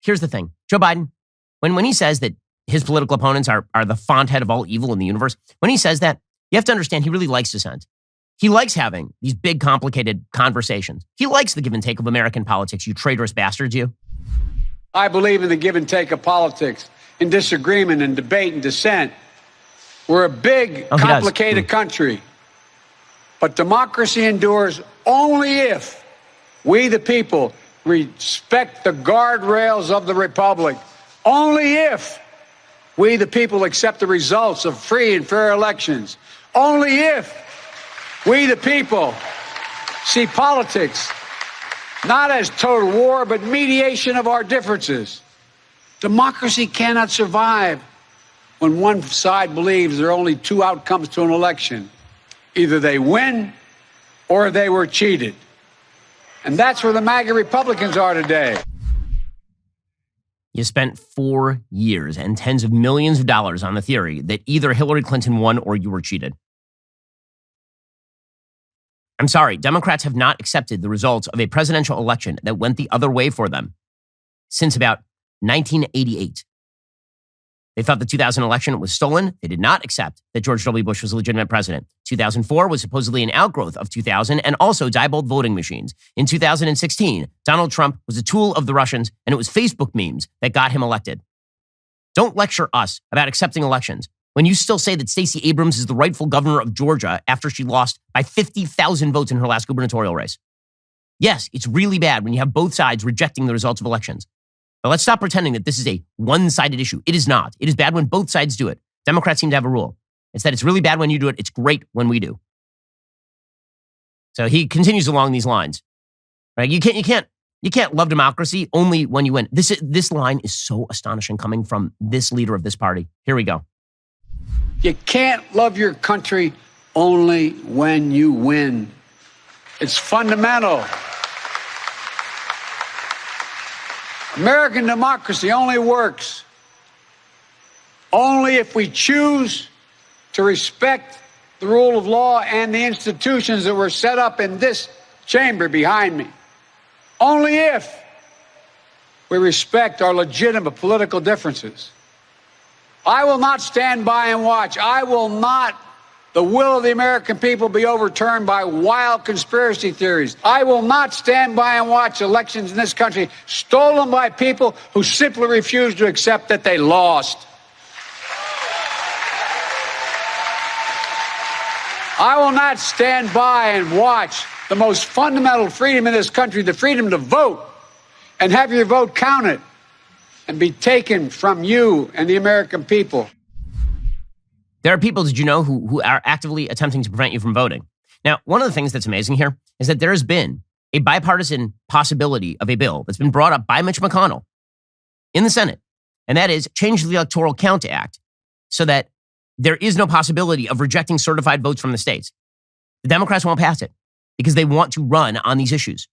here's the thing. Joe Biden, when he says that his political opponents are the font head of all evil in the universe, when he says that, you have to understand he really likes dissent. He likes having these big, complicated conversations. He likes the give and take of American politics, you traitorous bastards, you. I believe in the give and take of politics, in disagreement and debate and dissent. We're a big, complicated country. But democracy endures only if we, the people, respect the guardrails of the republic. Only if we, the people, accept the results of free and fair elections. Only if we, the people, see politics not as total war, but mediation of our differences. Democracy cannot survive when one side believes there are only two outcomes to an election. Either they win or they were cheated. And that's where the MAGA Republicans are today. You spent 4 years and tens of millions of dollars on the theory that either Hillary Clinton won or you were cheated. I'm sorry, Democrats have not accepted the results of a presidential election that went the other way for them since about 1988. They thought the 2000 election was stolen. They did not accept that George W. Bush was a legitimate president. 2004 was supposedly an outgrowth of 2000 and also diabolic voting machines. In 2016, Donald Trump was a tool of the Russians, and it was Facebook memes that got him elected. Don't lecture us about accepting elections when you still say that Stacey Abrams is the rightful governor of Georgia after she lost by 50,000 votes in her last gubernatorial race. Yes, it's really bad when you have both sides rejecting the results of elections. But let's stop pretending that this is a one-sided issue. It is not. It is bad when both sides do it. Democrats seem to have a rule. It's that it's really bad when you do it. It's great when we do. So he continues along these lines. Right? You can't love democracy only when you win. This line is so astonishing coming from this leader of this party. Here we go. You can't love your country only when you win. It's fundamental. American democracy only works only if we choose to respect the rule of law and the institutions that were set up in this chamber behind me. Only if we respect our legitimate political differences. I will not stand by and watch. I will not the will of the American people be overturned by wild conspiracy theories. I will not stand by and watch elections in this country stolen by people who simply refuse to accept that they lost. I will not stand by and watch the most fundamental freedom in this country, the freedom to vote, and have your vote counted and be taken from you and the American people. There are people, did you know, who are actively attempting to prevent you from voting. Now, one of the things that's amazing here is that there has been a bipartisan possibility of a bill that's been brought up by Mitch McConnell in the Senate, and that is change the Electoral Count Act so that there is no possibility of rejecting certified votes from the states. The Democrats won't pass it because they want to run on these issues.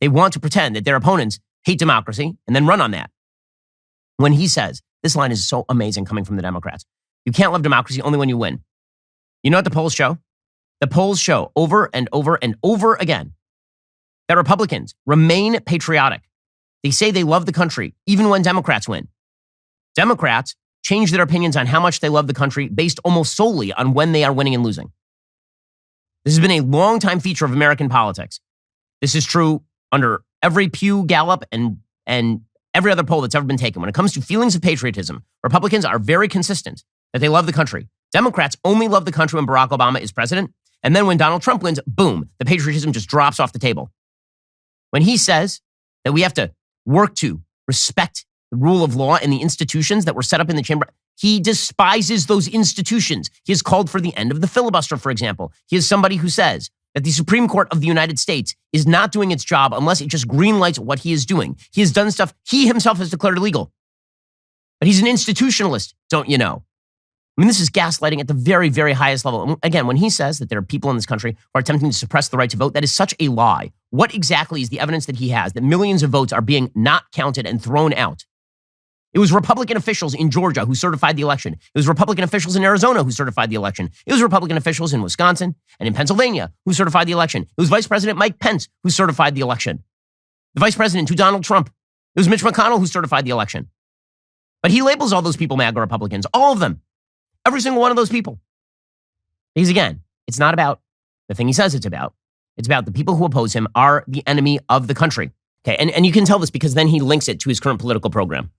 They want to pretend that their opponents hate democracy and then run on that. When he says, this line is so amazing coming from the Democrats, you can't love democracy only when you win. You know what the polls show? The polls show over and over and over again that Republicans remain patriotic. They say they love the country even when Democrats win. Democrats change their opinions on how much they love the country based almost solely on when they are winning and losing. This has been a long-time feature of American politics. This is true under every Pew, Gallup, and every other poll that's ever been taken. When it comes to feelings of patriotism, Republicans are very consistent that they love the country. Democrats only love the country when Barack Obama is president. And then when Donald Trump wins, boom, the patriotism just drops off the table. When he says that we have to work to respect the rule of law and the institutions that were set up in the chamber, he despises those institutions. He has called for the end of the filibuster, for example. He is somebody who says that the Supreme Court of the United States is not doing its job unless it just greenlights what he is doing. He has done stuff he himself has declared illegal. But he's an institutionalist, don't you know? I mean, this is gaslighting at the very, very highest level. Again, when he says that there are people in this country who are attempting to suppress the right to vote, that is such a lie. What exactly is the evidence that he has that millions of votes are being not counted and thrown out? It was Republican officials in Georgia who certified the election. It was Republican officials in Arizona who certified the election. It was Republican officials in Wisconsin and in Pennsylvania who certified the election. It was Vice President Mike Pence who certified the election. The Vice President to Donald Trump It was Mitch McConnell who certified the election. But he labels all those people MAGA Republicans, all of them, every single one of those people. Because again, it's not about the thing he says it's about. It's about the people who oppose him are the enemy of the country. Okay, and you can tell this because then he links it to his current political program.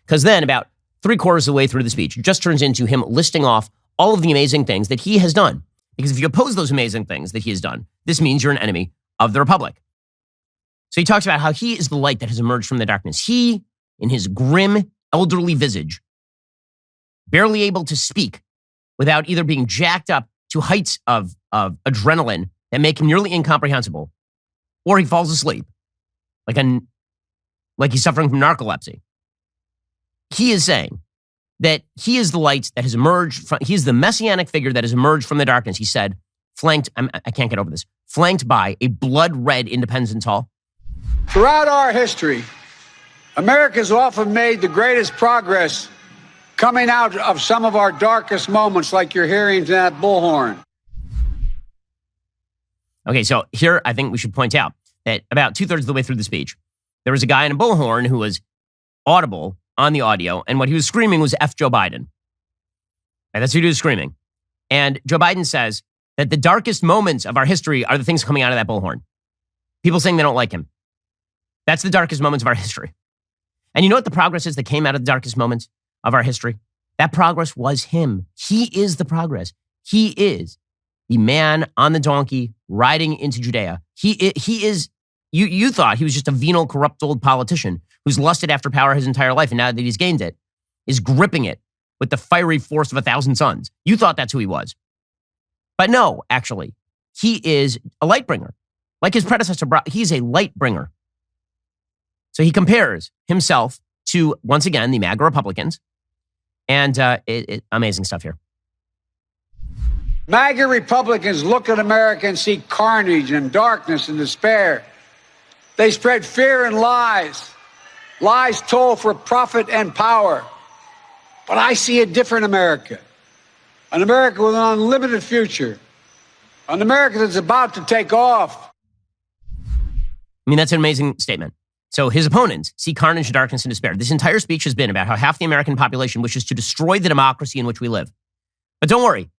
Because then about 3/4 of the way through the speech, it just turns into him listing off all of the amazing things that he has done. Because if you oppose those amazing things that he has done, this means you're an enemy of the republic. So he talks about how he is the light that has emerged from the darkness. He, in his grim, elderly visage, barely able to speak without either being jacked up to heights of adrenaline that make him nearly incomprehensible, or he falls asleep, like he's suffering from narcolepsy. He is saying that he is the light that has emerged from, he is the messianic figure that has emerged from the darkness, he said, I can't get over this, flanked by a blood-red Independence Hall. Throughout our history, America's often made the greatest progress coming out of some of our darkest moments, like you're hearing that bullhorn. Okay, so here I think we should point out that about 2/3 of the way through the speech, there was a guy in a bullhorn who was audible on the audio, and what he was screaming was F Joe Biden. And that's who he was screaming. And Joe Biden says that the darkest moments of our history are the things coming out of that bullhorn. People saying they don't like him. That's the darkest moments of our history. And you know what the progress is that came out of the darkest moments of our history? That progress was him. He is the progress. He is the man on the donkey riding into Judea. He is, you thought he was just a venal, corrupt old politician who's lusted after power his entire life, and now that he's gained it, is gripping it with the fiery force of 1,000 suns. You thought that's who he was. But no, actually, he is a light bringer. Like his predecessor, he's a light bringer. So he compares himself to, once again, the MAGA Republicans. And amazing stuff here. MAGA Republicans look at America and see carnage and darkness and despair. They spread fear and lies. Lies told for profit and power. But I see a different America. An America with an unlimited future. An America that's about to take off. I mean, that's an amazing statement. So his opponents see carnage, darkness, and despair. This entire speech has been about how half the American population wishes to destroy the democracy in which we live. But don't worry.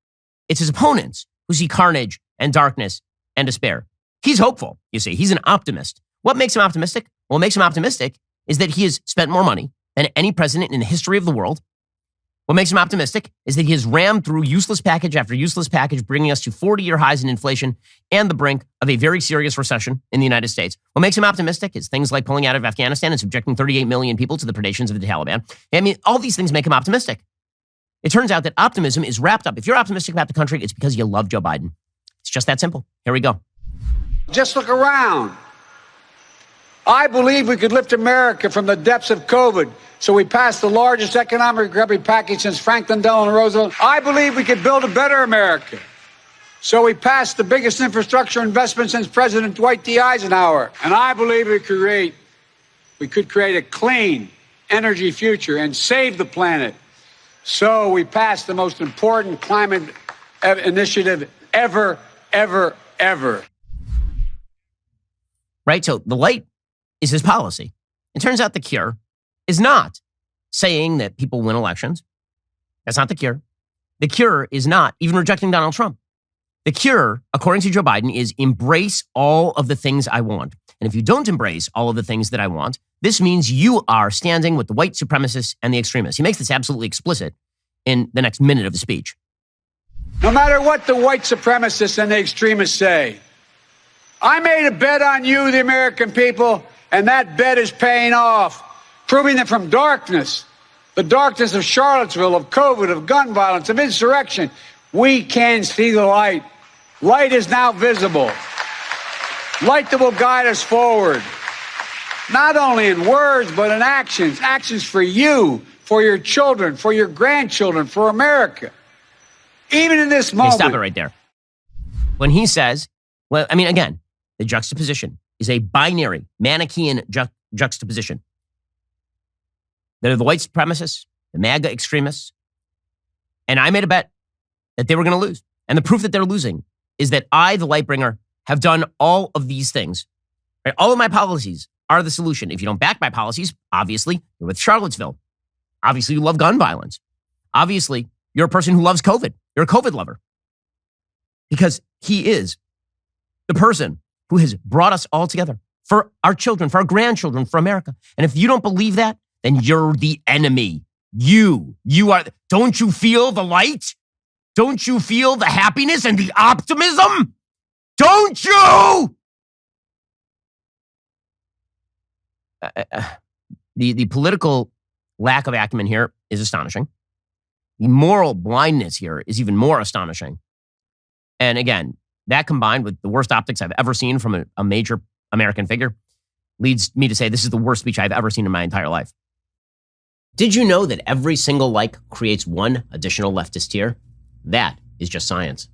It's his opponents who see carnage and darkness and despair. He's hopeful, you see. He's an optimist. What makes him optimistic? What makes him optimistic is that he has spent more money than any president in the history of the world. What makes him optimistic is that he has rammed through useless package after useless package, bringing us to 40-year highs in inflation and the brink of a very serious recession in the United States. What makes him optimistic is things like pulling out of Afghanistan and subjecting 38 million people to the predations of the Taliban. I mean, all these things make him optimistic. It turns out that optimism is wrapped up. If you're optimistic about the country, it's because you love Joe Biden. It's just that simple. Here we go. Just look around. I believe we could lift America from the depths of COVID. So we passed the largest economic recovery package since Franklin Delano Roosevelt. I believe we could build a better America. So we passed the biggest infrastructure investment since President Dwight D. Eisenhower. And I believe we could create a clean energy future and save the planet. So we passed the most important climate initiative ever. Right? So the light is his policy. It turns out the cure is not saying that people win elections. That's not the cure. The cure is not even rejecting Donald Trump. The cure, according to Joe Biden, is embrace all of the things I want. And if you don't embrace all of the things that I want, this means you are standing with the white supremacists and the extremists. He makes this absolutely explicit in the next minute of the speech. No matter what the white supremacists and the extremists say, I made a bet on you, the American people, and that bet is paying off, proving that from darkness, the darkness of Charlottesville, of COVID, of gun violence, of insurrection, we can see the light. Light is now visible. Light that will guide us forward, not only in words, but in actions. Actions for you, for your children, for your grandchildren, for America. Even in this moment. Okay, stop it right there. When he says, well, I mean, again, the juxtaposition is a binary, Manichaean juxtaposition. They're the white supremacists, the MAGA extremists. And I made a bet that they were going to lose. And the proof that they're losing is that I, the light bringer, have done all of these things. Right? All of my policies are the solution. If you don't back my policies, obviously, you're with Charlottesville. Obviously, you love gun violence. Obviously, you're a person who loves COVID. You're a COVID lover. Because he is the person who has brought us all together for our children, for our grandchildren, for America. And if you don't believe that, then you're the enemy. You are. Don't you feel the light? Don't you feel the happiness and the optimism? Don't you? The political lack of acumen here is astonishing. The moral blindness here is even more astonishing. And again, that combined with the worst optics I've ever seen from a major American figure leads me to say this is the worst speech I've ever seen in my entire life. Did you know that every single like creates one additional leftist tier? That is just science.